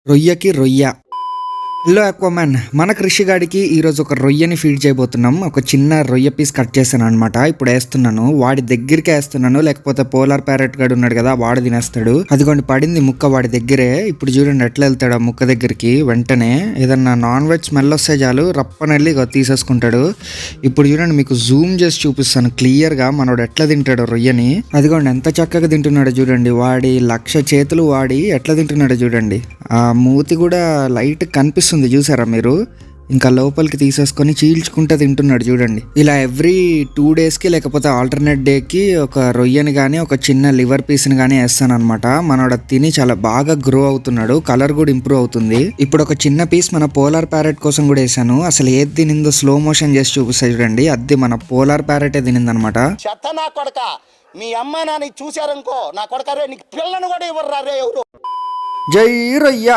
రొయ్యకి రొయ్య. హలో అక్వామ్యాన్, మన కృషిగాడికి ఈరోజు ఒక రొయ్యని ఫీడ్ చేయబోతున్నాం. ఒక చిన్న రొయ్య పీస్ కట్ చేశాను అనమాట. ఇప్పుడు వేస్తున్నాను, వాడి దగ్గరికి వేస్తున్నాను, లేకపోతే పోలార్ ప్యారెట్ గాడు ఉన్నాడు కదా వాడు తినేస్తాడు. అదిగోండి పడింది ముక్క వాడి దగ్గరే. ఇప్పుడు చూడండి ఎట్లా వెళ్తాడు ఆ ముక్క దగ్గరికి. వెంటనే ఏదన్నా నాన్ వెజ్ స్మెల్ వస్తే చాలు రప్పనెళ్ళి తీసేసుకుంటాడు. ఇప్పుడు చూడండి మీకు జూమ్ చేసి చూపిస్తాను క్లియర్గా మనోడు ఎట్లా తింటాడు రొయ్యని. అదిగోండి ఎంత చక్కగా తింటున్నాడు చూడండి. వాడి 1,00,000 చేతులు వాడి ఎట్లా తింటున్నాడు చూడండి. ఆ మూతి కూడా లైట్ కనిపిస్తుంది చూసారా మీరు. ఇంకా లోపలికి తీసేసుకొని చీల్చుకుంటే తింటున్నాడు చూడండి. ఇలా ఎవ్రీ 2 డేస్కి లేకపోతే ఆల్టర్నేట్ డేకి ఒక రొయ్యని కానీ ఒక చిన్న లివర్ పీస్ని కానీ వేస్తాను అనమాట. మనోడు తిని చాలా బాగా గ్రో అవుతున్నాడు, కలర్ కూడా ఇంప్రూవ్ అవుతుంది. ఇప్పుడు ఒక చిన్న పీస్ మన పోలార్ ప్యారెట్ కోసం కూడా వేసాను. అసలు ఏది తినిందో స్లో మోషన్ చేసి చూపిస్తా చూడండి. అది మన పోలార్ ప్యారెటే తినిందనమాట. మీ అమ్మ నాని చూశారనుకో నా కొడక రే నీకు పిల్లను కూడా ఇవ్వరు రే ఎవరు. జై రొయ్య.